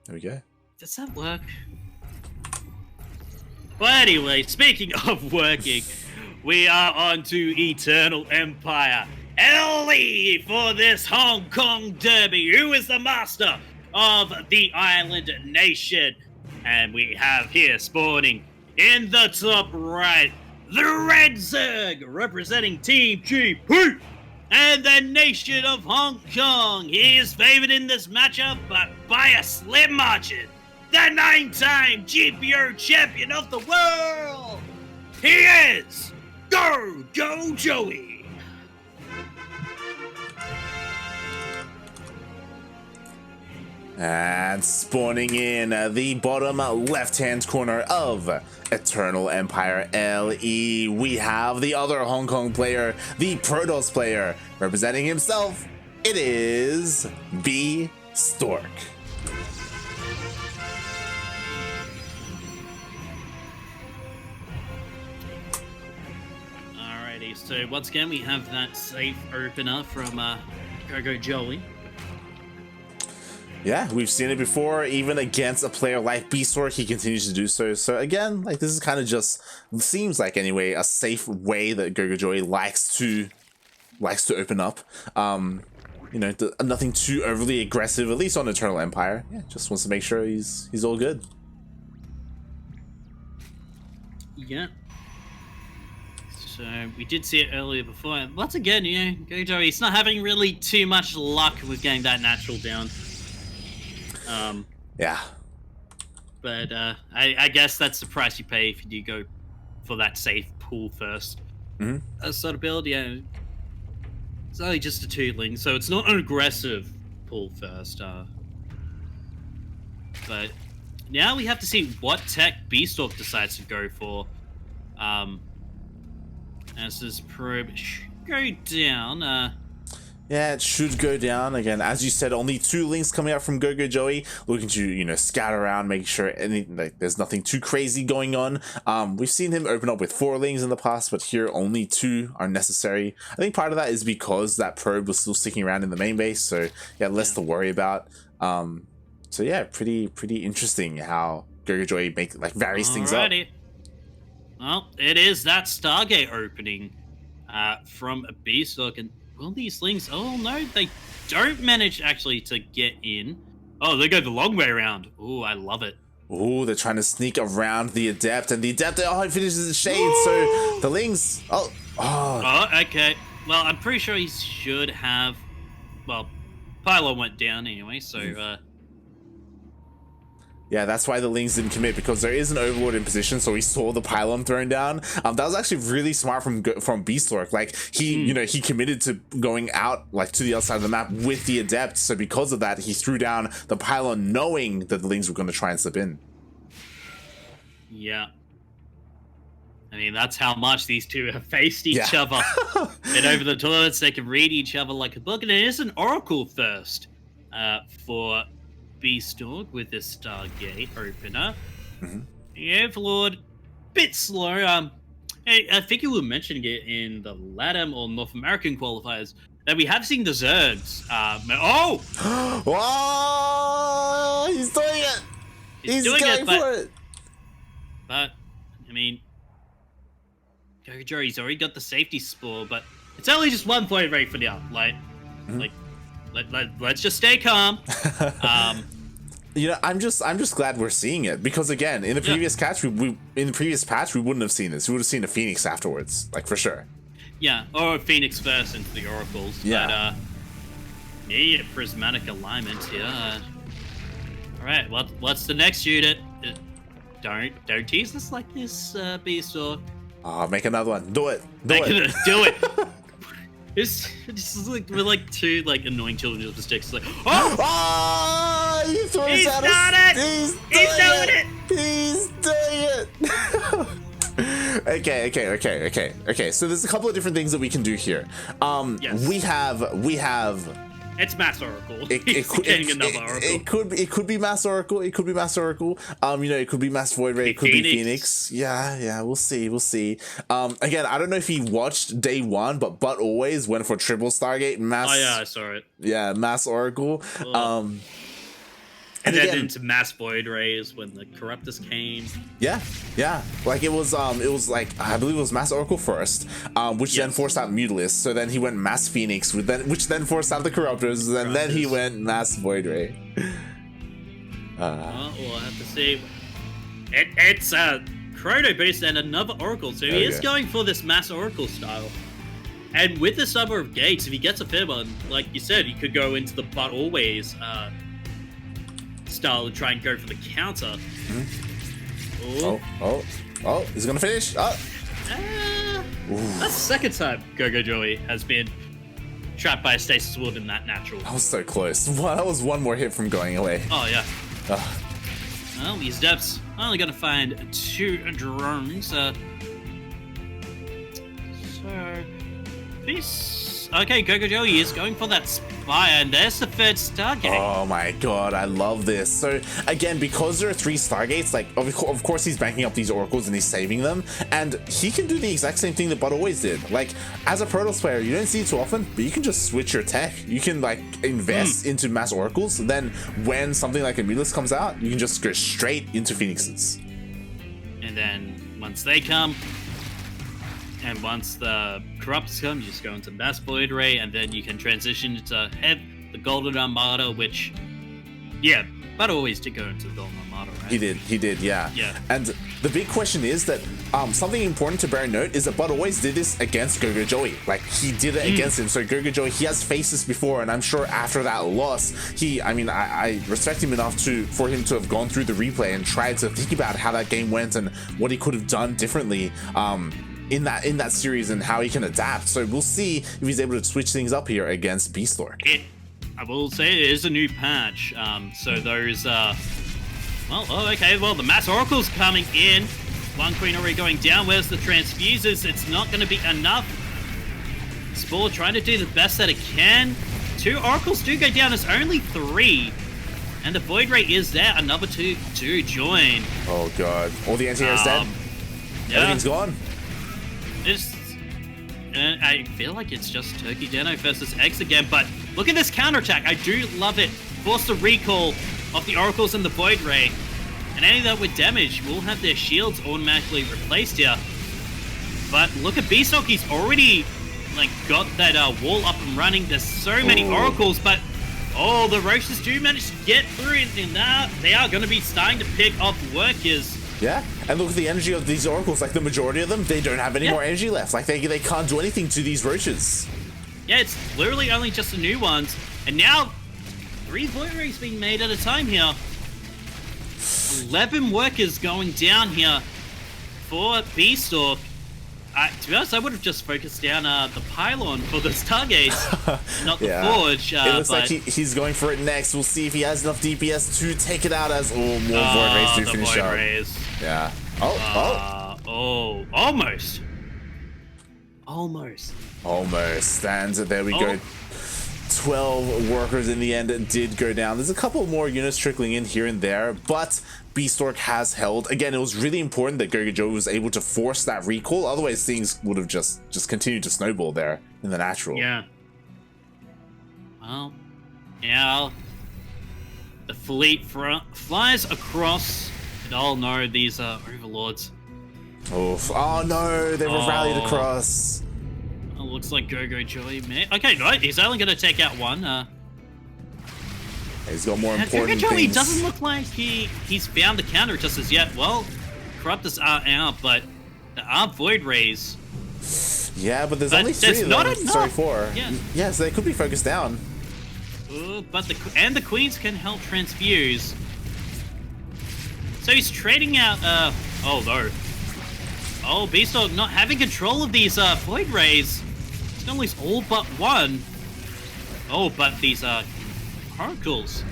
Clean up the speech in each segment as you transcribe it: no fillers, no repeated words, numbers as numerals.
There we go. Does that work? Well, anyway, speaking of working, we are on to Eternal Empire. LE for this Hong Kong derby. Who is the master of the island nation? And we have here spawning in the top right, the Red Zerg representing Team GP and the nation of Hong Kong. He is favored in this matchup, but by a slim margin. The 9-time GPO champion of the world. He is GogojOey. And spawning in the bottom left-hand corner of Eternal Empire LE, we have the other Hong Kong player, the Protoss player. Representing himself, it is Bistork. Alrighty, so once again we have that safe opener from GogojOey. Yeah, we've seen it before, even against a player like Bistork, he continues to do so. So again, like, this is kind of just, seems like anyway, a safe way that GogojOey likes to open up. You know, nothing too overly aggressive, at least on Eternal Empire. Yeah, just wants to make sure he's all good. Yeah. So we did see it earlier before. Once again, you know, GogojOey's not having really too much luck with getting that natural down. Yeah. But I guess that's the price you pay if you do go for that safe pull first. Sort of build, yeah. It's only just a tootling, so it's not an aggressive pull first. But now we have to see what tech Bistork decides to go for. As this probe go down. Yeah, it should go down. Again, as you said, only 2 links coming out from GogojOey, looking to, you know, scout around, making sure there's nothing too crazy going on. We've seen him open up with 4 links in the past, but here only 2 are necessary. I think part of that is because that probe was still sticking around in the main base, so yeah, less to worry about. So yeah, pretty interesting how GogojOey varies things up. Well, it is that Stargate opening from Bistork, and will these links? Oh no, they don't manage actually to get in. Oh, they go the long way around. Oh, I love it. Oh, they're trying to sneak around the Adept, and the Adept, oh, he finishes the Shade, so the links, oh, okay. Well, I'm pretty sure he should have, well, Pylon went down anyway, so, yeah, that's why the links didn't commit, because there is an Overlord in position, so he saw the pylon thrown down. That was actually really smart from Bistork. Like, he, you know, he committed to going out, like, to the other side of the map with the Adept, so because of that, he threw down the pylon knowing that the links were going to try and slip in. Yeah. I mean, that's how much these two have faced each other. And over the toilets, they can read each other like a book, and it is an Oracle first for Bistork with this Stargate opener. The Overlord, bit slow. I think you were mentioning it in the LATAM or North American qualifiers that we have seen the Zergs. Whoa! He's doing it! He's doing going it, for it! But, I mean, GogojOey's already got the safety spore, but it's only just 1 point rate for now. Let's just stay calm. You know, I'm just glad we're seeing it, because again, in the previous patch, in the previous patch, we wouldn't have seen this. We would have seen a Phoenix afterwards, like, for sure. Yeah, or a Phoenix first into the Oracles. Yeah. But yeah, prismatic alignment here. All right, what's the next unit? Don't tease us like this, Bistork. Oh, make another one. Do it. Do it. This is like, we're like 2 like annoying children with the sticks. It's like, he's doing it. Okay. So there's a couple of different things that we can do here. Yes. We have. It's Mass Oracle. It could be Mass Oracle. It could be Mass Oracle. You know, it could be Mass Void Ray. It could be Phoenix. Yeah. We'll see. Again, I don't know if he watched day 1, but always went for triple Stargate Mass. Oh yeah, I saw it. Yeah, Mass Oracle. And then again, into mass void rays when the Corruptors came. Yeah, like it was like I believe it was Mass Oracle first, which then forced out Mutalisk. So then he went Mass Phoenix, which then forced out the Corruptors, and then he went Mass Void Ray. Well, we'll have to see. It's Chrono based and another Oracle, so he is going for this Mass Oracle style. And with this number of gates, if he gets a fair one, like you said, he could go into the but always style and try and go for the counter. Oh, he's gonna finish. That's the second time GogojOey has been trapped by a Stasis Ward in that natural. That was so close. Well, that was one more hit from going away. Oh, yeah. Well, these devs are only gonna find 2 drones. Okay, GogojOey is going for that Spire, and there's the 3rd Stargate. Oh my god, I love this. So again, because there are 3 Stargates, like of course he's banking up these Oracles and he's saving them, and he can do the exact same thing that Bud always did. Like, as a Protoss player, you don't see it too often, but you can just switch your tech. You can like invest into Mass Oracles, then when something like a Mutalisk comes out, you can just go straight into Phoenixes. And then once they come, and once the Corruptors come, you just go into Mass Void Ray, and then you can transition to have the Golden Armada, which, yeah, but always did go into the Golden Armada, right? He did, yeah. And the big question is that something important to bear in note is that Bud always did this against GogojOey. Like, he did it against him. So GogojOey, he has faced this before, and I'm sure after that loss, I respect him enough for him to have gone through the replay and tried to think about how that game went and what he could have done differently. In that series and how he can adapt. So we'll see if he's able to switch things up here against Bistork. I will say it is a new patch. So those the Mass Oracle's coming in. 1 Queen already going down. Where's the Transfusers? It's not going to be enough. Spore trying to do the best that it can. 2 Oracles do go down. It's only 3. And the Void Ray is there. Another 2 to join. Oh god. All the anti-air's dead. Yeah. Everything's gone. I feel like it's just Turkey Deno versus X again, but look at this counterattack. I do love it. Force the recall of the Oracles and the Void Ray, and any that with damage will have their shields automatically replaced here. But look at Bistork. He's already got that wall up and running. There's so many Oracles, but the Roaches do manage to get through, and they are going to be starting to pick off workers. Yeah, and look at the energy of these Oracles. Like, the majority of them, they don't have any more energy left. Like, they can't do anything to these Roaches. Yeah, it's literally only just the new ones. And now, 3 Void Rays being made at a time here. 11 workers going down here for Bistork. To be honest, I would have just focused down the pylon for the Stargates, not the Forge. It looks like he's going for it next. We'll see if he has enough DPS to take it out as more Void Rays to finish up. Yeah. Almost. And there we go. 12 workers in the end did go down. There's a couple more units trickling in here and there, but Bistork has held. Again, it was really important that GogojOey was able to force that recall, otherwise things would have just continued to snowball there in the natural. Yeah. Well, now the fleet flies across, and no, these are overlords. Oof. Oh no, they've rallied across. Looks like GogojOey may. Okay, no, he's only going to take out 1. He's got more important GogojOey things. doesn't look like he's found the counter just as yet. Well, Corruptors are out, but there are Void Rays. Yeah, but there's only 3 of them. Sorry, 4. Yeah, so they could be focused down. But the Queens can help transfuse. So he's trading out. Oh no. Oh, Bistork not having control of these Void Rays. It's only all but 1. Oh, but these Oracles.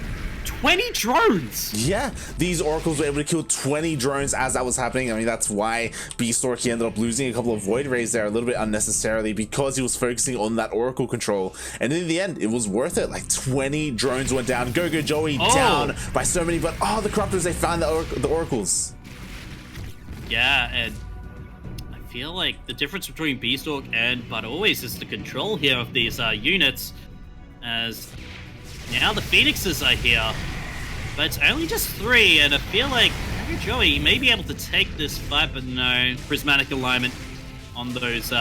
20 drones! Yeah, these Oracles were able to kill 20 drones as that was happening. I mean, that's why Bistork, he ended up losing a couple of Void Rays there a little bit unnecessarily because he was focusing on that Oracle control. And in the end, it was worth it. Like, 20 drones went down. GogojOey down by so many, but the Corruptors, they found the Oracles. Yeah, and I feel like the difference between Bistork and But Always is the control here of these units, as now the Phoenixes are here. but it's only just 3, and I feel like GogojOey may be able to take this fight, but no, prismatic alignment on those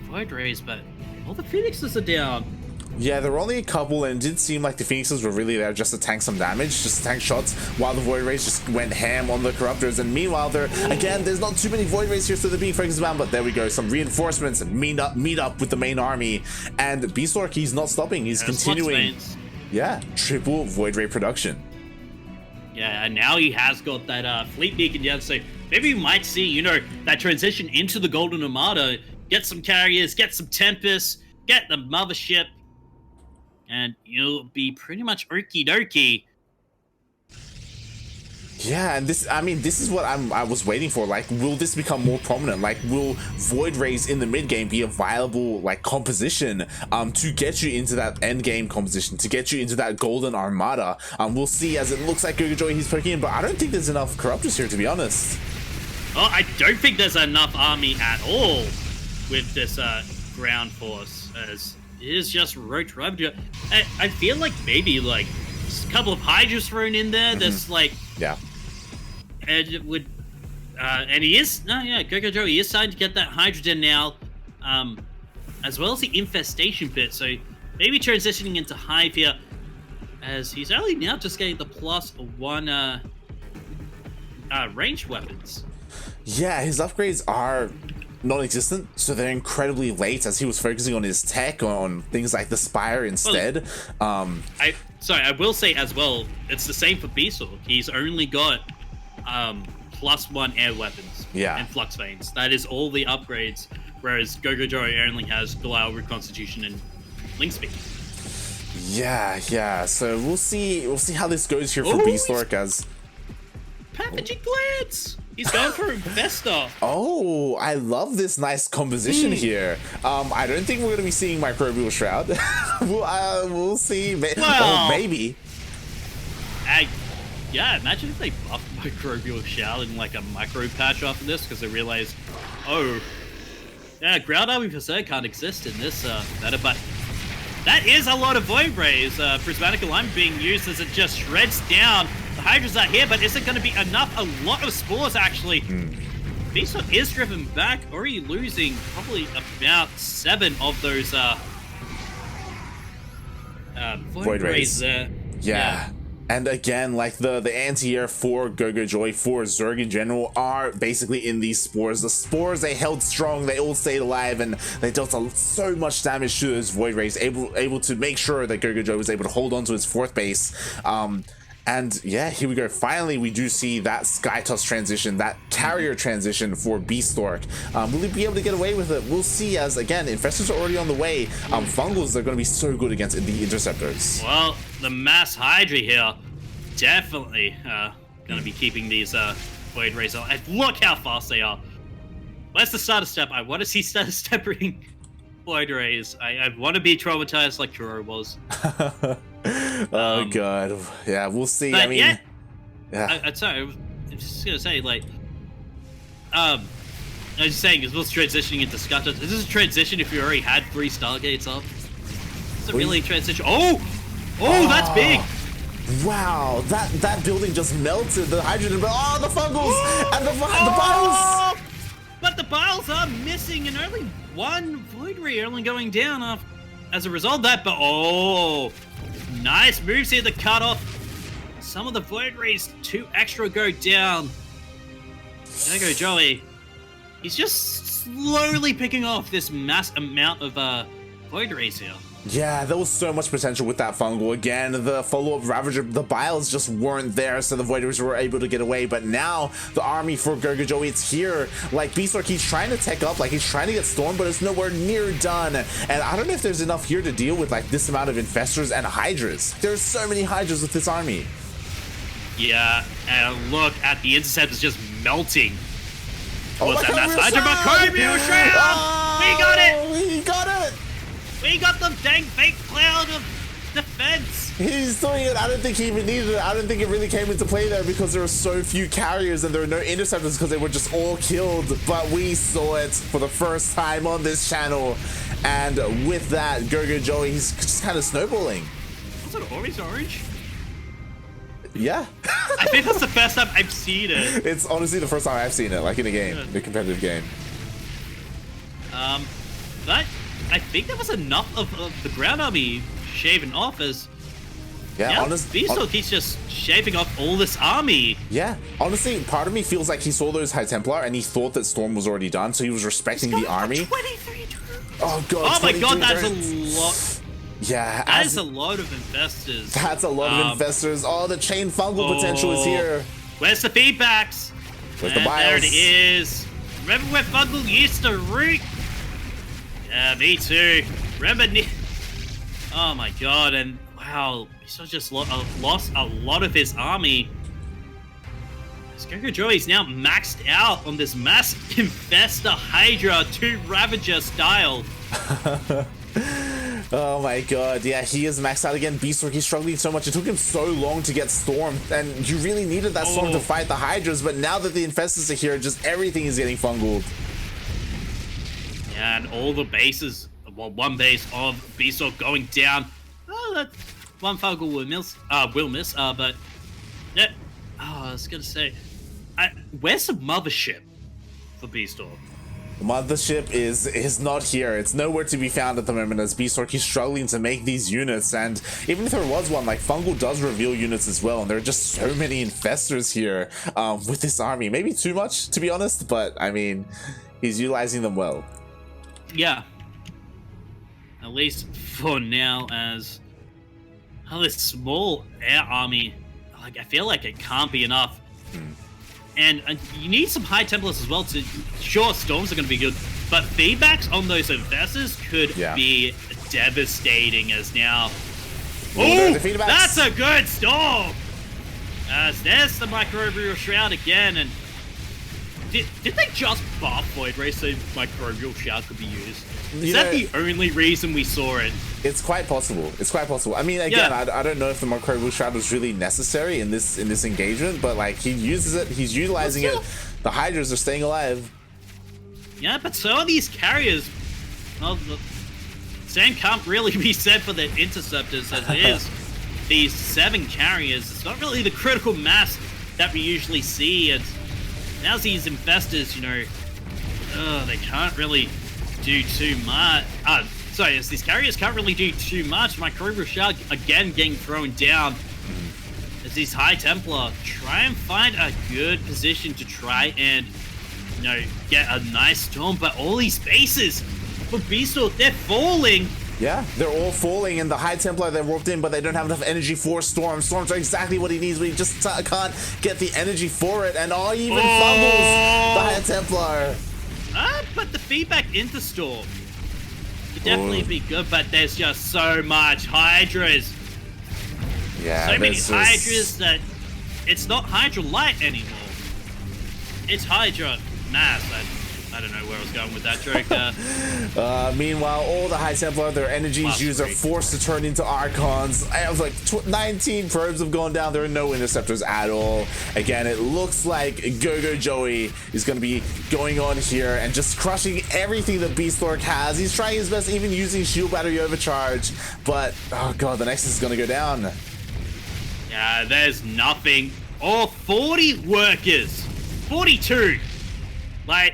Void Rays, but all the Phoenixes are down. Yeah, there were only a couple, and it did seem like the Phoenixes were really there just to tank some damage, just to tank shots, while the Void Rays just went ham on the Corruptors. And meanwhile, there's not too many Void Rays here, so they're being focused around, but there we go, some reinforcements and meet up with the main army. And Bistork, he's not stopping, he's continuing. Yeah, triple Void Ray production. Yeah, and now he has got that Fleet Beacon down, so maybe we might see, you know, that transition into the Golden Armada, get some carriers, get some Tempests, get the Mothership, and you'll be pretty much okie dokie. Yeah, and this is what I was waiting for. Like, will this become more prominent? Like, will Void Rays in the mid game be a viable like composition to get you into that end game composition, to get you into that Golden Armada? We'll see, as it looks like GogojOey he's poking in, but I don't think there's enough Corruptors here, to be honest. Oh, I don't think there's enough army at all with this ground force, as it is just Roach Ravager. I feel like maybe like a couple of Hydras thrown in there. There's like, yeah, and it would, and he is GogojOey is starting to get that Hydrogen now, as well as the Infestation bit. So maybe transitioning into Hive here, as he's only now just getting the +1 ranged weapons. Yeah, his upgrades are non-existent, so they're incredibly late, as he was focusing on his tech, on things like the Spire instead. Well, I will say as well, it's the same for Bistork. He's only got +1 air weapons and Flux Veins. That is all the upgrades, whereas GogojOey only has Belial, Reconstitution, and Link Speed. Yeah, so we'll see how this goes here for Bistork, as Pathogen Glance! He's going for Investor. Oh, I love this nice composition here. I don't think we're going to be seeing Microbial Shroud. We'll see. Maybe. Yeah, imagine if they buff Microbial Shroud in like a micro patch after this, because they realize, Ground Army per se can't exist in this meta, but that is a lot of Void Rays. Prismatic Alignment being used as it just shreds down. The Hydras are here, but is it going to be enough? A lot of Spores, actually. Bistork is driven back, already losing probably about 7 of those Void Rays there. Yeah. And again, like the anti-air for GogojOey, for Zerg in general, are basically in these Spores. The Spores, they held strong, they all stayed alive, and they dealt so much damage to those Void Rays, able to make sure that GogojOey was able to hold on to his 4th base. And yeah, here we go. Finally, we do see that Skytoss transition, that carrier transition for Bistork. Will he be able to get away with it? We'll see, as again, Infestors are already on the way. Fungals are going to be so good against the Interceptors. Well, the Mass Hydra here, definitely going to be keeping these Void Rays on. And look how fast they are. Where's the starter step? I want to see starter stepping Void Rays. I want to be traumatized like Kuro was. Oh god, yeah, we'll see. I mean, sorry, I was just gonna say, like, I was just saying, as well as transitioning into Skytoss, is this a transition if you already had 3 Stargates up? Is it really a transition? That's big! Wow, that building just melted. The hydrogen, the Fungals and the Biles! But the Biles are missing, and only 1 Void Ray only going down as a result of that, but nice moves here to cut off some of the Void Rays. 2 extra go down. GogojOey, he's just slowly picking off this mass amount of Void Rays here. Yeah, there was so much potential with that Fungal. Again, the follow-up Ravager, the Biles just weren't there, so the Void Rays were able to get away. But now, the army for GogojOey, it's here. Like, Bistork, he's trying to tech up, like, he's trying to get Storm, but it's nowhere near done. And I don't know if there's enough here to deal with, like, this amount of Infestors and Hydras. There's so many Hydras with this army. Yeah, and look at the Interceptors just melting. What's that Mass Hydra? Microbial Shroud! We got it! We got it! We got the dang fake cloud of defense! He's doing it. I don't think he even needed it. I don't think it really came into play there, because there were so few carriers and there were no interceptors because they were just all killed. But we saw it for the first time on this channel. And with that, GogojOey, he's just kind of snowballing. Was it always orange? Yeah. I think that's the first time I've seen it. It's honestly the first time I've seen it, like in a game, in a competitive game. But I think there was enough of the ground army shaven off as Bistork, he's just shaving off all this army. Yeah, honestly, part of me feels like he saw those High Templar and he thought that Storm was already done, so he was respecting the army. 23 turns. Oh god! Oh my god, that's a lot. Yeah, that is a load of investors. That's a lot of investors. Oh, the chain fungal potential is here. Where's the feedbacks? Where's the bios? There it is. Remember where fungal used to root? Yeah, me too. Remember? Oh my god, and wow, he's just lost a lot of his army. GogojOey's now maxed out on this massive Infestor Hydra 2 Ravager style. Oh my god, yeah, he is maxed out again. Bistork, he's struggling so much. It took him so long to get Storm, and you really needed that Storm to fight the Hydras, but now that the Infestors are here, just everything is getting fungled. Yeah, and all the bases, well, one base of Bistork going down. Oh, that one fungal will miss, but yeah. Oh, I was gonna say, where's the mothership for Bistork? The mothership is not here. It's nowhere to be found at the moment as Bistork is struggling to make these units, and even if there was one, like fungal does reveal units as well, and there are just so many infestors here with this army. Maybe too much, to be honest, but I mean, he's utilizing them well. Yeah. At least for now, as this small air army, like I feel like it can't be enough. And you need some High Templars as well to... Sure, Storms are going to be good, but feedbacks on those investors could be devastating as now... Oh, that's a good Storm! As there's the Microbial Shroud again, and... Did they just buff Void Ray so Microbial Shroud could be used? Is that the only reason we saw it? It's quite possible. It's quite possible. I mean, again, I don't know if the Microbial Shroud was really necessary in this engagement, but like he uses it, he's utilizing it. The Hydras are staying alive. Yeah, but so are these carriers. Well, the same can't really be said for the interceptors as it is. These 7 carriers, it's not really the critical mass that we usually see. And now these infestors, you know, they can't really do too much. Sorry, as these carriers can't really do too much. Microbial Shroud again getting thrown down. As these High Templar try and find a good position to try and, you know, get a nice Storm, but all these bases for Bistork, they're falling. Yeah, they're all falling, and the High Templar, they're warped in, but they don't have enough energy for Storm. Storms are exactly what he needs, but he just can't get the energy for it, and even fumbles the High Templar. But the feedback into Storm could definitely be good, but there's just so much Hydras. Yeah, so many Hydras that it's not Hydra Light anymore. It's Hydra Mass. I don't know where I was going with that joke. Meanwhile, all the High Templar, their energies used are forced to turn into Archons. I have like 19 probes have gone down. There are no interceptors at all. Again, it looks like GogojOey is going to be going on here and just crushing everything that Bistork has. He's trying his best, even using Shield Battery Overcharge. But, oh god, the Nexus is going to go down. Yeah, there's nothing. Oh, 40 workers. 42. Like...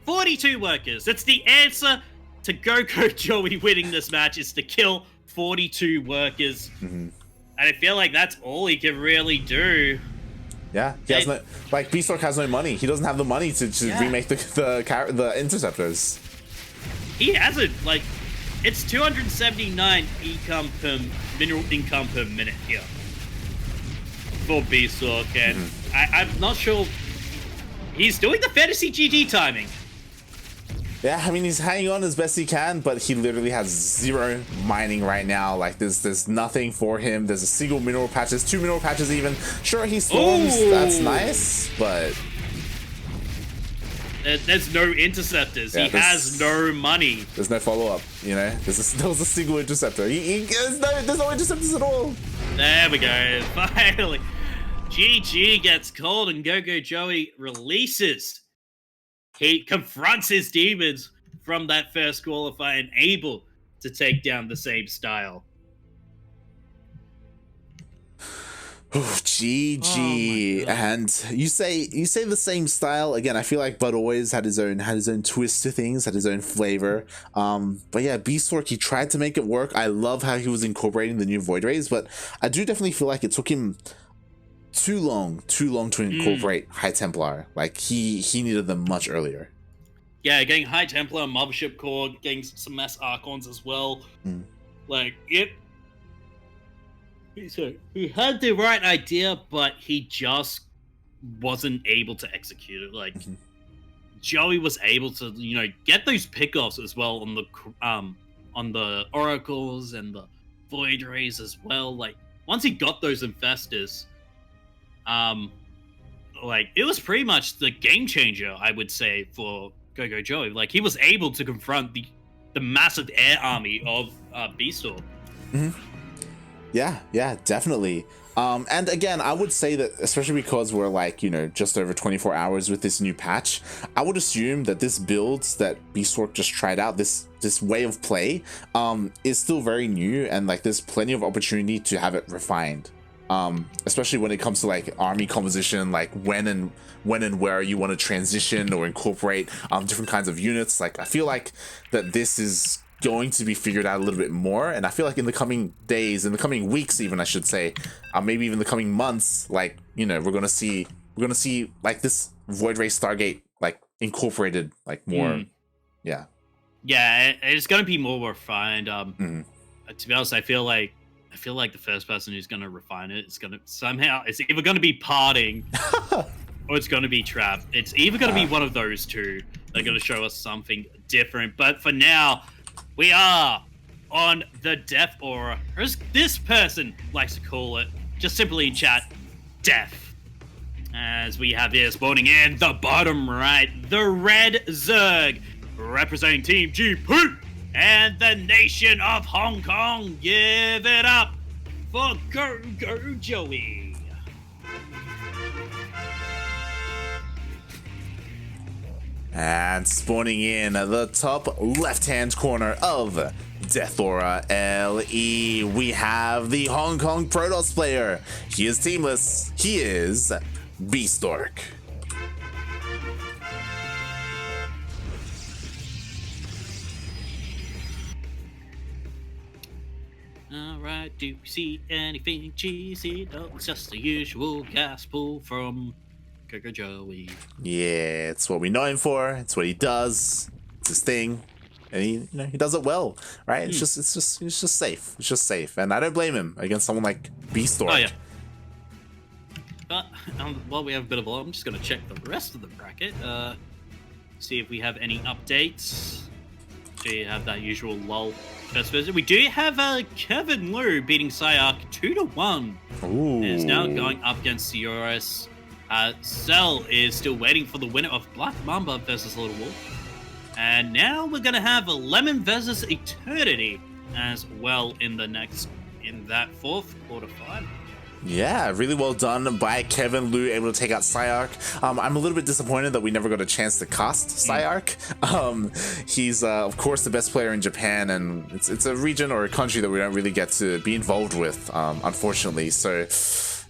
42 workers. That's the answer to GogojOey winning this match, is to kill 42 workers. And I feel like that's all he can really do. Yeah, he has no, like Bistork has no money. He doesn't have the money to remake the interceptors. He hasn't. Like, it's 279 mineral income per minute here for Bistork, and I'm not sure he's doing the fantasy GG timing. Yeah, I mean, he's hanging on as best he can, but he literally has 0 mining right now. Like, there's nothing for him. There's a single mineral patch. There's 2 mineral patches even. Sure, he storms. That's nice, but... There's no interceptors. He has no money. There's no follow-up, you know? There was a single interceptor. There's no interceptors at all. There we go. Finally. GG gets called and GogojOey releases. He confronts his demons from that first qualifier and able to take down the same style. GG. Oh And you say the same style again. I feel like Bud always had his own twist to things, had his own flavor. But yeah, Bistork, he tried to make it work. I love how he was incorporating the new Void Rays, but I do definitely feel like it took him too long to incorporate High Templar. Like he needed them much earlier. Yeah, getting High Templar, Mothership Core, getting some Mass Archons as well. Like it. So he had the right idea, but he just wasn't able to execute it. Like Joey was able to, get those pickoffs as well on the Oracles and the Void Rays as well. Like once he got those Infestors, like it was pretty much the game changer, I would say, for GogojOey. Like he was able to confront the massive air army of Bistork. Yeah, definitely. And again, I would say that, especially because we're like, just over 24 hours with this new patch, I would assume that this build that Bistork just tried out, this way of play, is still very new, and like there's plenty of opportunity to have it refined. Especially when it comes to like army composition, like when and where you want to transition or incorporate different kinds of units. Like I feel like that this is going to be figured out a little bit more, and I feel like in the coming days, in the coming weeks even, I should say, maybe even the coming months, like we're gonna see like this Void Ray Stargate like incorporated like more. Yeah, it's gonna be more refined. To be honest, I feel like the first person who's gonna refine it is gonna it's either gonna be Parting or it's gonna be Trap. It's either gonna be one of those two. They're gonna show us something different, but for now, we are on the Death Aura, or as this person likes to call it, just simply in chat, Death. As we have here spawning in the bottom right, the Red Zerg, representing Team GP and the nation of Hong Kong. Give it up for GogojOey. And spawning in the top left-hand corner of Death Aura LE, we have the Hong Kong Protoss player. He is teamless. He is Bistork. Alright, do you see anything cheesy? No, it's just the usual gas pool from GogojOey. Yeah, it's what we know him for. It's what he does. It's his thing, and he does it well, right? It's just safe. It's just safe, and I don't blame him against someone like Bistork. Oh yeah. But while we have a bit of I'm just gonna check the rest of the bracket. See if we have any updates. Do you have that usual lull first visit? We do have Kevin Liu beating Psyark 2-1. Ooh. Is now going up against Eurus. Cell is still waiting for the winner of Black Mamba versus Little Wolf. And now we're gonna have Lemon versus Eternity as well in that fourth quarterfinal. Yeah, really well done by Kevin Liu, able to take out Psyark. I'm a little bit disappointed that we never got a chance to cast Psyark. He's, of course, the best player in Japan, and it's a region or a country that we don't really get to be involved with, unfortunately. So,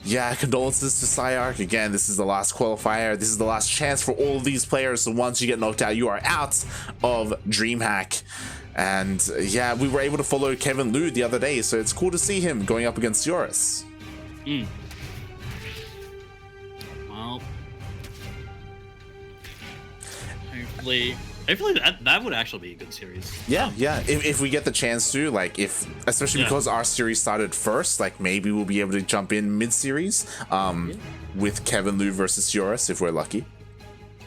yeah, condolences to Psyark. Again, this is the last qualifier. This is the last chance for all of these players. So once you get knocked out, you are out of DreamHack. And, yeah, we were able to follow Kevin Liu the other day, so it's cool to see him going up against Eurus. Well, hopefully that would actually be a good series. Yeah. If we get the chance to, like, especially because our series started first, like maybe we'll be able to jump in mid-series, with Kevin Liu versus Eurus if we're lucky.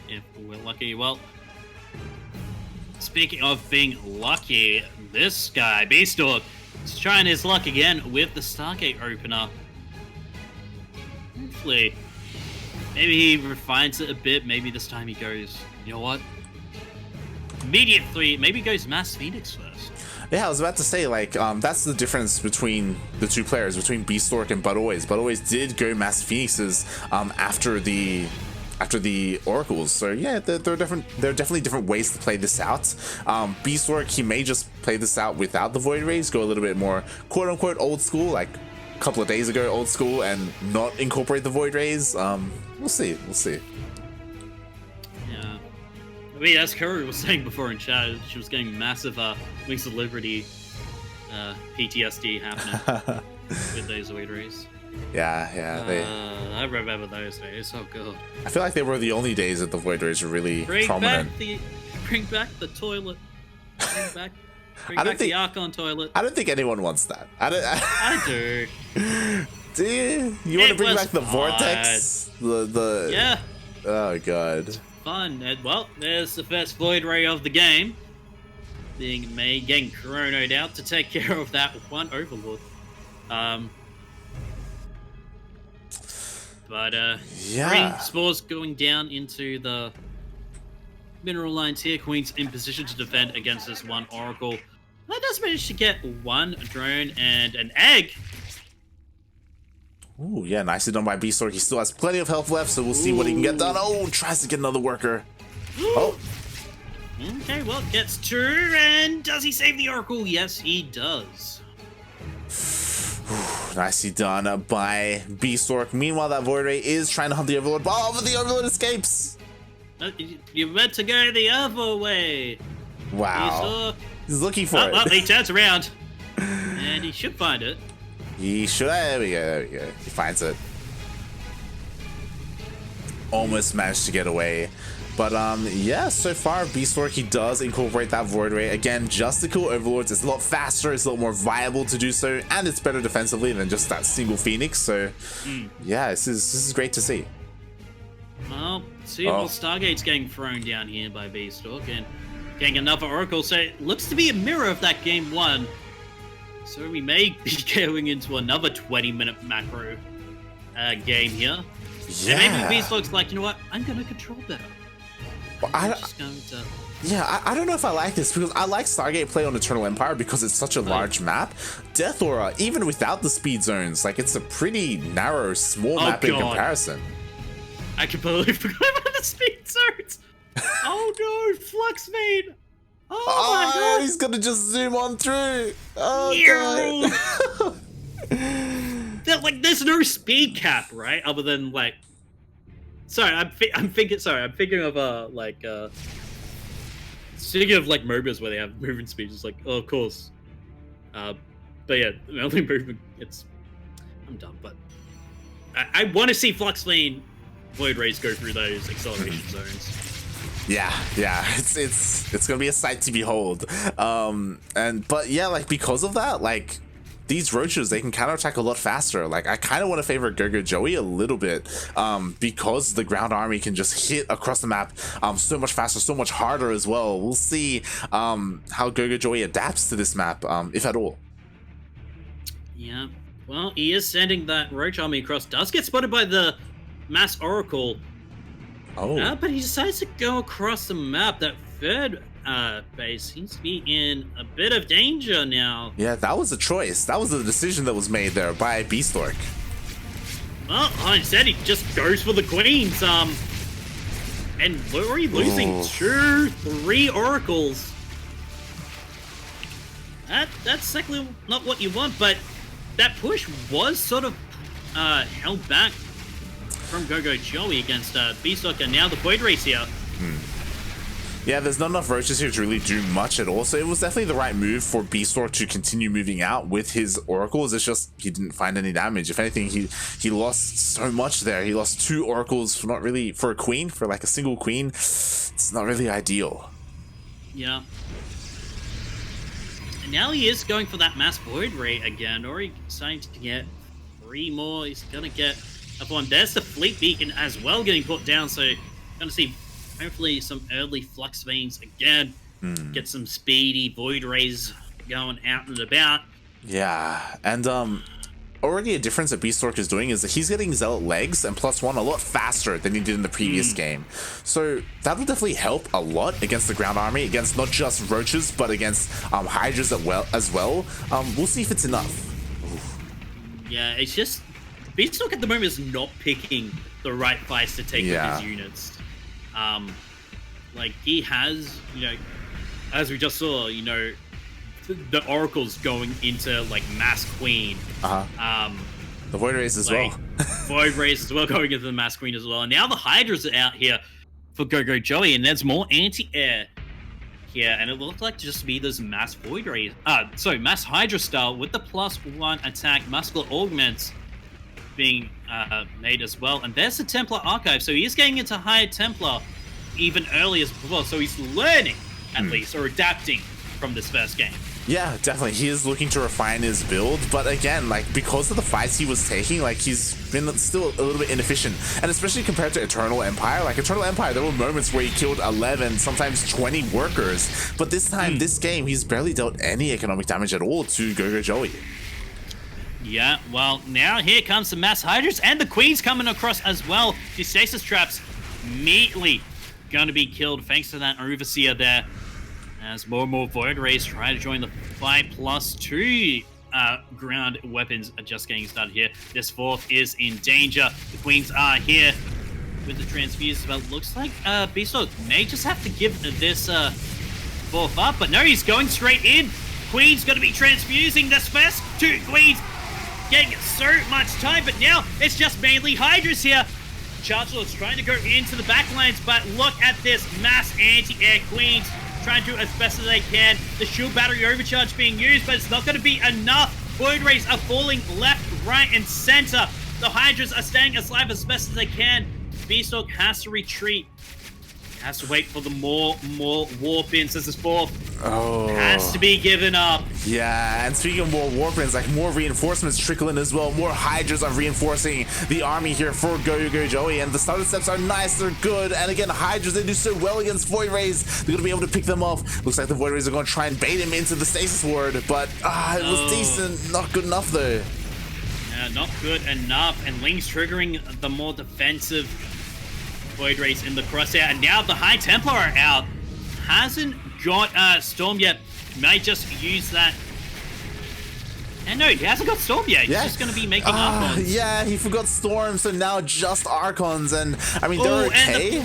If we're lucky, well. Speaking of being lucky, this guy Bistork is trying his luck again with the Stargate opener. Hopefully, maybe he refines it a bit. Maybe this time he goes, you know what? Immediate 3, maybe goes Mass Phoenix first. Yeah, I was about to say, like, that's the difference between the two players, between Bistork and GogojOey. GogojOey did go Mass Phoenixes after the Oracles. So yeah, there are definitely different ways to play this out. Bistork, he may just play this out without the Void Rays, go a little bit more quote-unquote old school, like couple of days ago, old school, and not incorporate the Void Rays. We'll see. Yeah. I mean, as Curry was saying before in chat, she was getting massive Wings of Liberty PTSD happening with those Void Rays. Yeah. I remember those days. Oh god. I feel like they were the only days that the Void Rays were really prominent. Bring back the toilet. Bring back the Archon toilet. I don't think anyone wants that. I do. Do you? You want to bring back the Vortex? Yeah. Oh god. Fun. And, well, there's the first Void Ray of the game. Being me getting chronoed out to take care of that one Overlord. Yeah. Spores going down into the mineral lines here. Queen's in position to defend against this one Oracle. That does manage to get one drone and an egg. Ooh, yeah, nicely done by Bistork. He still has plenty of health left, so we'll see what he can get done. Oh, tries to get another worker. Oh. Okay, well, gets two, and does he save the Oracle? Yes, he does. Nicely done by Bistork. Meanwhile, that Void Ray is trying to hunt the Overlord, but the Overlord escapes. You're meant to go the other way. Wow. He's looking for it. Well, he turns around, and he should find it. He should. There we go. He finds it. Almost managed to get away. But yeah, so far Bistork, he does incorporate that Void Ray. Again, just to kill Overlords. It's a lot faster, it's a lot more viable to do so, and it's better defensively than just that single Phoenix. So yeah, this is great to see. Well, see more Stargates getting thrown down here by Bistork and getting another Oracle. So it looks to be a mirror of that game one. So we may be going into another 20-minute macro game here. Yeah. And maybe Bistork's like, you know what? I'm going to control better. Well, I don't know if I like this, because I like Stargate play on Eternal Empire because it's such a large map. Death Aura, even without the speed zones, like it's a pretty narrow, small map in comparison. I completely forgot about the speed zones. Oh no, Flux Main. Oh my god. He's gonna just zoom on through. Oh god. Like, there's no speed cap, right? Other than like, sorry, I'm thinking of speaking of like MOBAs where they have movement speed. It's like, oh, of course. But yeah, the only movement, I'm dumb, but I want to see Flux Lane Void Rays go through those acceleration zones. Yeah, it's gonna be a sight to behold. But yeah, like because of that, like these roaches, they can counterattack a lot faster. Like I kind of want to favor GogojOey a little bit, because the ground army can just hit across the map so much faster, so much harder as well. We'll see how GogojOey adapts to this map, if at all. Yeah, well, he is sending that roach army across. Does get spotted by the mass Oracle. Oh. But he decides to go across the map. That third base seems to be in a bit of danger now. Yeah, that was a choice. That was the decision that was made there by Bistork. Well, instead he just goes for the queens. And we're already losing 3 oracles. That's exactly not what you want, but that push was sort of held back from GogojOey against Bistork, and now the Void Race here. Yeah, there's not enough roaches here to really do much at all, so it was definitely the right move for Bistork to continue moving out with his oracles. It's just he didn't find any damage. If anything, he lost so much there. He lost 2 oracles for not really for a queen, for like a single queen. It's not really ideal. Yeah. And now he is going for that mass Void Ray again, or he's starting to get 3 more. He's gonna get up on. There's the fleet beacon as well getting put down, so gonna see hopefully some early flux veins again. Get some speedy Void Rays going out and about. Yeah, and already a difference that Bistork is doing is that he's getting Zealot legs and +1 a lot faster than he did in the previous game. So that will definitely help a lot against the ground army, against not just roaches, but against hydras as well. We'll see if it's enough. Yeah, it's just Bistork at the moment is not picking the right fights to take with his units. Like he has, you know, as we just saw, you know, the Oracle's going into like Mass Queen. The Void Rays as well. Void Rays as well going into the Mass Queen as well. And now the Hydras are out here for GogojOey, and there's more anti-air here, and it looked like just to be this Mass Void Rays. Mass Hydra style with the +1 attack muscular augments being made as well. And there's the Templar Archive, so he's getting into higher Templar even earlier as before, so he's learning at least, or adapting from this first game. Yeah, definitely. He is looking to refine his build, but again, like, because of the fights he was taking, like, he's been still a little bit inefficient. And especially compared to Eternal Empire, like, Eternal Empire, there were moments where he killed 11, sometimes 20 workers. But this time, this game, he's barely dealt any economic damage at all to GogojOey. Yeah, well, now here comes the Mass Hydras, and the Queen's coming across as well. The Stasis Traps immediately going to be killed thanks to that Overseer there. As more and more Void Rays try to join the 5+2 ground weapons are just getting started here. This fourth is in danger. The Queens are here with the transfuse, but looks like Bistork may just have to give this fourth up. But no, he's going straight in. Queen's going to be transfusing this first two Queens. Getting so much time, but now it's just mainly Hydras here. Chancellor's trying to go into the backlines, but look at this mass anti-air Queens. Trying to do as best as they can. The shield battery overcharge being used, but it's not going to be enough. Void Rays are falling left, right, and center. The Hydras are staying alive as best as they can. Bistork has to retreat. Has to wait for the more warp-ins. This is fourth. Oh. Has to be given up. Yeah, and speaking of more warp-ins, like, more reinforcements trickle in as well. More Hydras are reinforcing the army here for GogojOey, and the starter steps are nice, they're good. And again, Hydras, they do so well against Void Rays. They're gonna be able to pick them off. Looks like the Void Rays are gonna try and bait him into the Stasis Ward, but it was decent. Not good enough though. Yeah, not good enough. And Ling's triggering the more defensive Void Rays in the crosshair, and now the High Templar are out. Hasn't got Storm yet. Might just use that. And no, he hasn't got Storm yet. He's just going to be making Archons. Yeah, he forgot Storm, so now just Archons, and I mean, they're okay.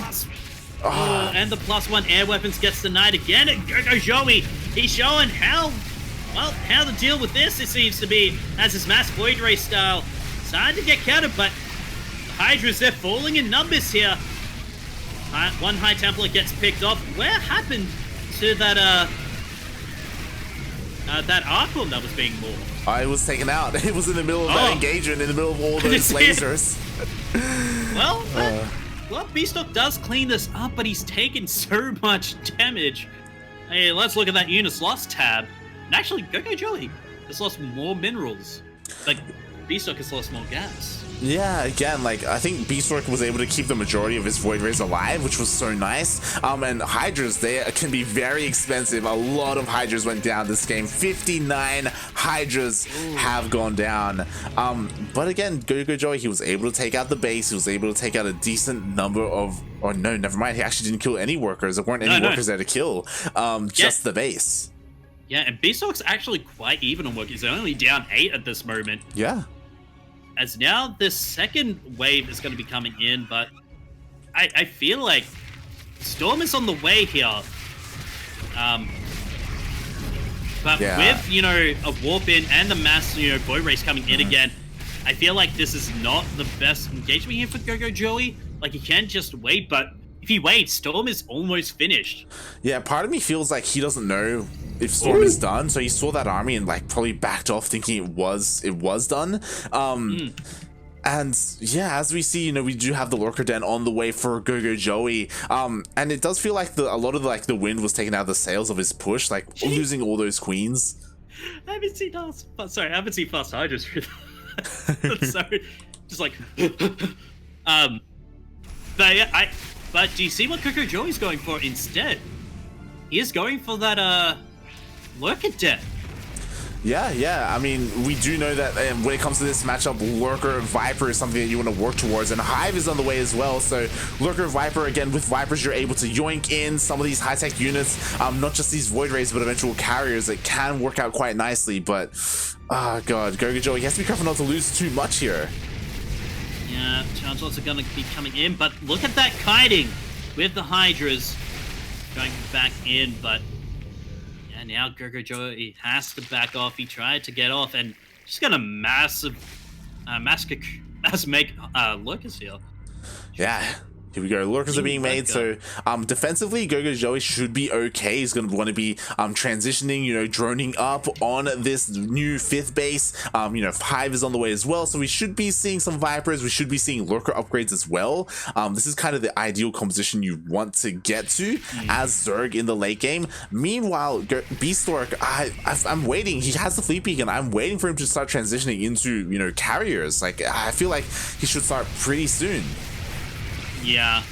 And the +1 air weapons gets denied again at GogojOey. He's showing how to deal with this, it seems to be, as his Mass Void Ray style starting to get countered, but Hydras, they're falling in numbers here. One High Templar gets picked off. Where happened to that Archon that was being morphed? It was taken out. It was in the middle of that engagement, in the middle of all those lasers. Well, Bistork does clean this up, but he's taken so much damage. Hey, let's look at that units lost tab. And actually, GogojOey has lost more minerals. Like, Bistork has lost more gas. Yeah, again, like, I think Bistork was able to keep the majority of his Void Rays alive, which was so nice. And Hydras, they can be very expensive. A lot of Hydras went down this game. 59 Hydras have gone down. But again, GogojOey, he was able to take out the base. He was able to take out a decent number of... Or no, never mind. He actually didn't kill any workers. There weren't any workers there to kill. Just the base. Yeah, and Bistork's actually quite even on work. He's only down 8 at this moment. Yeah. As now this second wave is going to be coming in, but I feel like Storm is on the way here. But with, a warp in and the mass, Void Race coming in again, I feel like this is not the best engagement here for GogojOey. Like, he can't just wait, but if he waits, Storm is almost finished. Yeah, part of me feels like he doesn't know if Storm is done, so he saw that army and like probably backed off thinking it was done. And yeah, as we see, we do have the Lurker Den on the way for GogojOey. And it does feel like a lot of the wind was taken out of the sails of his push, like losing all those queens. I haven't seen Fast Hydras through that. Sorry. Just like but do you see what GogojOey's going for instead? He is going for that Lurker Den. Yeah. I mean, we do know that when it comes to this matchup, Lurker Viper is something that you want to work towards, and Hive is on the way as well. So Lurker Viper, again, with Vipers, you're able to yoink in some of these high-tech units, not just these Void Rays, but eventual carriers that can work out quite nicely. But, oh god, GogojOey, he has to be careful not to lose too much here. Yeah, Chancellors are going to be coming in, but look at that kiting with the Hydras going back in, but And now GogojOey has to back off. He tried to get off and just got a massive make Lucas here. Yeah. Here we go. Lurkers are being made. So defensively, GogojOey should be okay. He's going to want to be transitioning, droning up on this new 5th base. Hive is on the way as well. So we should be seeing some Vipers. We should be seeing Lurker upgrades as well. This is kind of the ideal composition you want to get to as Zerg in the late game. Meanwhile, Bistork, I'm waiting. He has the fleet beacon. I'm waiting for him to start transitioning into, carriers. Like, I feel like he should start pretty soon. Yeah,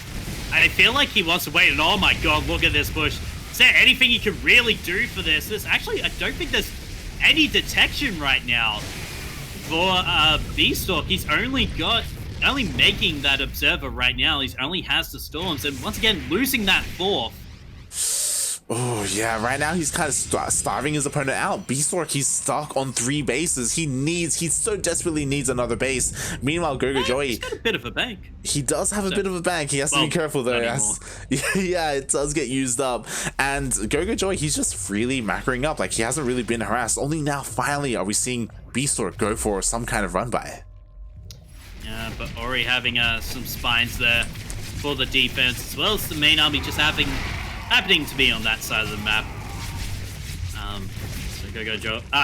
I feel like he wants to wait, and oh my god, look at this bush. Is there anything you can really do for this? Actually, I don't think there's any detection right now for Bistork. He's only making that observer right now. He only has the storms, and once again, losing that 4th. Oh, yeah, right now he's kind of starving his opponent out. Bistork, he's stuck on 3 bases. He so desperately needs another base. Meanwhile, GogojOey, he's got a bit of a bank. He does have a bit of a bank. He has to be careful though. Yeah, it does get used up. And GogojOey, he's just freely macroing up. Like, he hasn't really been harassed. Only now, finally, are we seeing Bistork go for some kind of run by. Yeah, but Ori having some spines there for the defense, as well as the main army just happening to be on that side of the map.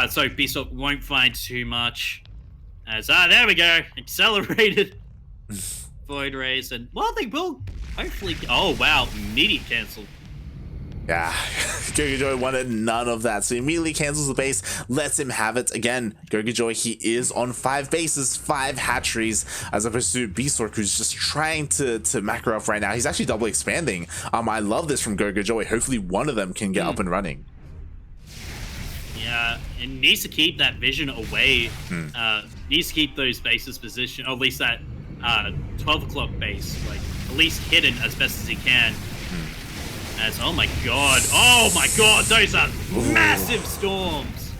So Bistork won't find too much. As there we go, accelerated Void Rays, and well, they will hopefully. Oh wow, immediate cancel. Yeah, GogojOey wanted none of that, so he immediately cancels the base, lets him have it. Again, GogojOey, he is on 5 bases, 5 hatcheries, as opposed to Bistork, who's just trying to macro up right now. He's actually double expanding. I love this from GogojOey. Hopefully one of them can get up and running. Yeah, and needs to keep that vision away. Needs to keep those bases positioned, or at least that 12 o'clock base, like at least hidden as best as he can. Oh my god, those are massive storms.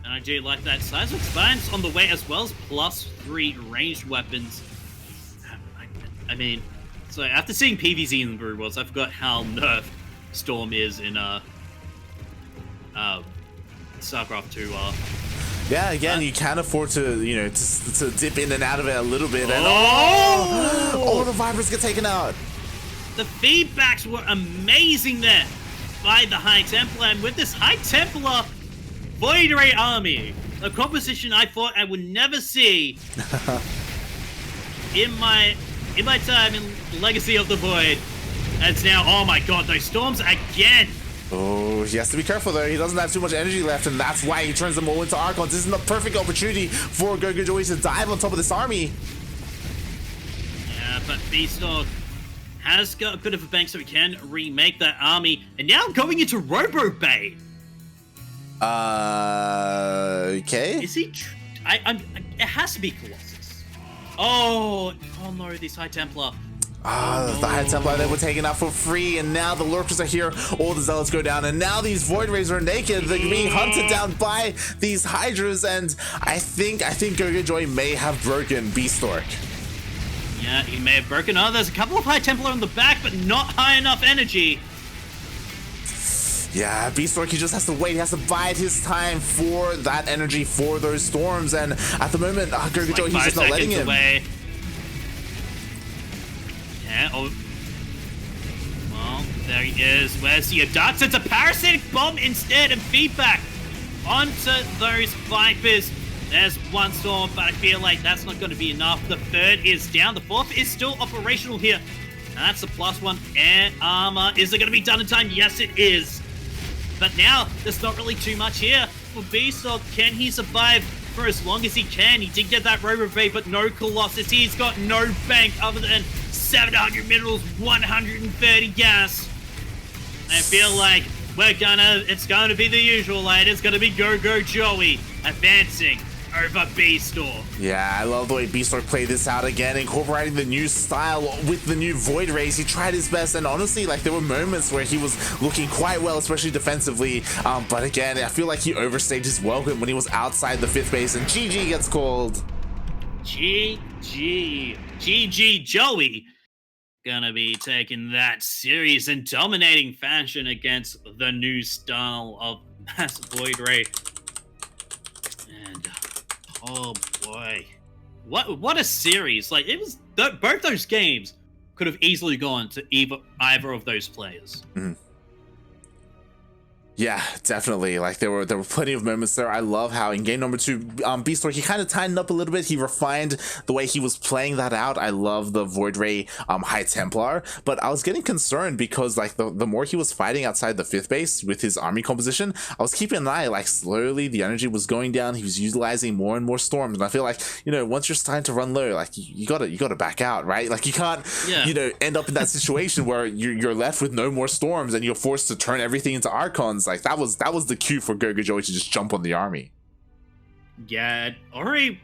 And I do like that. Seismic Spines on the way, as well as +3 ranged weapons. I mean, so after seeing PvZ in the Brew Worlds, I forgot how nerfed Storm is in StarCraft 2. Yeah, again, you can afford to, to dip in and out of it a little bit. And all the Vipers get taken out. The feedbacks were amazing there by the High Templar, and with this High Templar Void Ray army, a composition I thought I would never see in my time in Legacy of the Void. And it's now, oh my god, those storms again. Oh, he has to be careful though. He doesn't have too much energy left, and that's why he turns them all into Archons. This is the perfect opportunity for GogojOey to dive on top of this army. Yeah, but Bistork has got a bit of a bank, so he can remake that army. And now going into Robo Bay. Okay. Is he? It has to be Colossus. Oh no, this High Templar. The High Templar, they were taken out for free, and now the Lurkers are here. All the Zealots go down, and now these Void Rays are naked. They're being hunted down by these Hydras, and I think GogojOey may have broken Bistork. Yeah, he may have broken. Oh, there's a couple of High Templar on the back, but not high enough energy. Yeah, Bistork, he just has to wait. He has to bide his time for that energy, for those storms, and at the moment, GogojOey, he's just not letting him. Away. Yeah, well, there he is. Where's the Ducks? It's a parasitic bomb instead, and feedback onto those Vipers. There's one storm, but I feel like that's not going to be enough. The 3rd is down. The 4th is still operational here. And that's a +1 air armor. Is it going to be done in time? Yes, it is. But now, there's not really too much here for Bistork. Can he survive for as long as he can? He did get that Robo Bay, but no Colossus. He's got no bank other than 700 minerals, 130 gas. I feel like it's going to be the usual, lad. It's going to be GogojOey advancing over Bistork. Yeah, I love the way Bistork played this out again, incorporating the new style with the new Void Rays. He tried his best, and honestly, like, there were moments where he was looking quite well, especially defensively. But again, I feel like he overstayed his welcome when he was outside the 5th base, and GG gets called. GG Joey. gonna be taking that series in dominating fashion against the new style of Mass Void Ray. And oh boy, what a series! Like it was, both those games could have easily gone to either of those players. Mm-hmm. Yeah, definitely. Like there were plenty of moments there. I love how in game number 2, Bistork, he kind of tightened up a little bit. He refined the way he was playing that out. I love the Void Ray High Templar, but I was getting concerned because like the more he was fighting outside the 5th base with his army composition, I was keeping an eye. Like slowly the energy was going down. He was utilizing more and more storms, and I feel like, you know, once you're starting to run low, like you gotta back out, right? Like you can't, you know, end up in that situation where you're left with no more storms and you're forced to turn everything into Archons. Like that was the cue for GogojOey to just jump on the army. Yeah, Ori.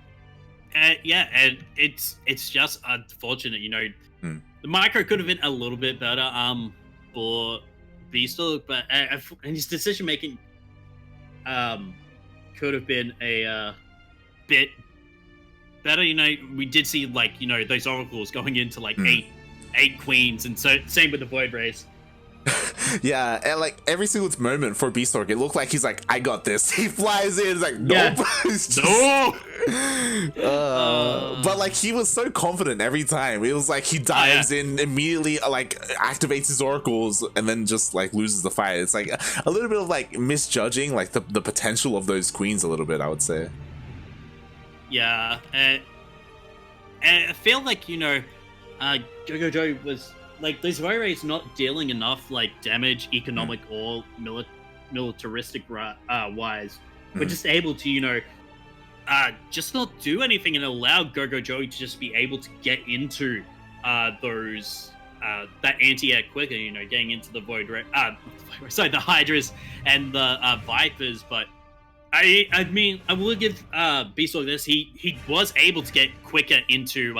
Yeah, and it's just unfortunate, you know. The micro could have been a little bit better for Bistork, but and his decision making could have been a bit better. You know, we did see like, you know, those oracles going into like eight queens, and so same with the Void Rays. Yeah, and like every single moment for Bistork, it looked like he's like, I got this. He flies in, it's like, nope. It's just, no. But like he was so confident every time. It was like he dives in immediately, like activates his oracles, and then just like loses the fight. It's like a little bit of like misjudging like the potential of those queens a little bit, I would say. Yeah, and I feel like, you know, GogojOey was like, these Void Rays not dealing enough like damage, economic or militaristic wise. We're just able to, you know, just not do anything and allow GogojOey to just be able to get into those that anti-air quicker, you know, getting into the the Hydras and the Vipers. But I mean, I will give Bistork this. He was able to get quicker into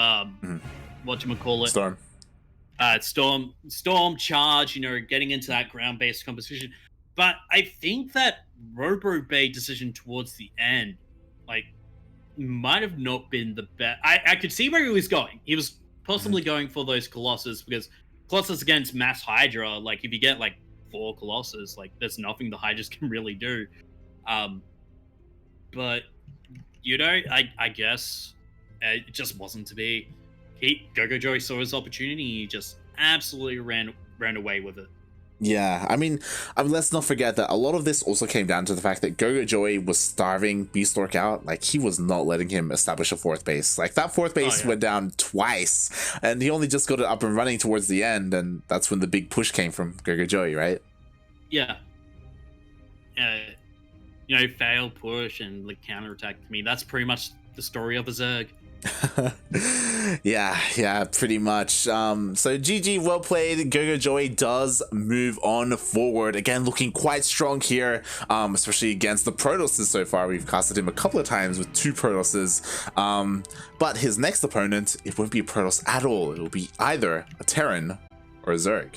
whatchamacallit, Storm charge, you know, getting into that ground-based composition. But I think that Robo Bay decision towards the end, like, might have not been the best. I could see where he was going. He was possibly going for those Colossus, because Colossus against Mass Hydra, like, if you get, like, 4 Colossus, like, there's nothing the Hydras can really do. But, you know, I guess it just wasn't to be. GogojOey saw his opportunity. He just absolutely ran away with it. Yeah, I mean, let's not forget that a lot of this also came down to the fact that GogojOey was starving Bistork out. Like, he was not letting him establish a 4th base. Like, that 4th base went down twice, and he only just got it up and running towards the end, and that's when the big push came from GogojOey, right? Yeah. You know, fail push and like counterattack. To me, that's pretty much the story of a Zerg. yeah, pretty much. So GG, well played. GogojOey does move on forward. Again, looking quite strong here, especially against the Protosses so far. We've casted him a couple of times with 2 Protosses. But his next opponent, it won't be a Protoss at all. It'll be either a Terran or a Zerg.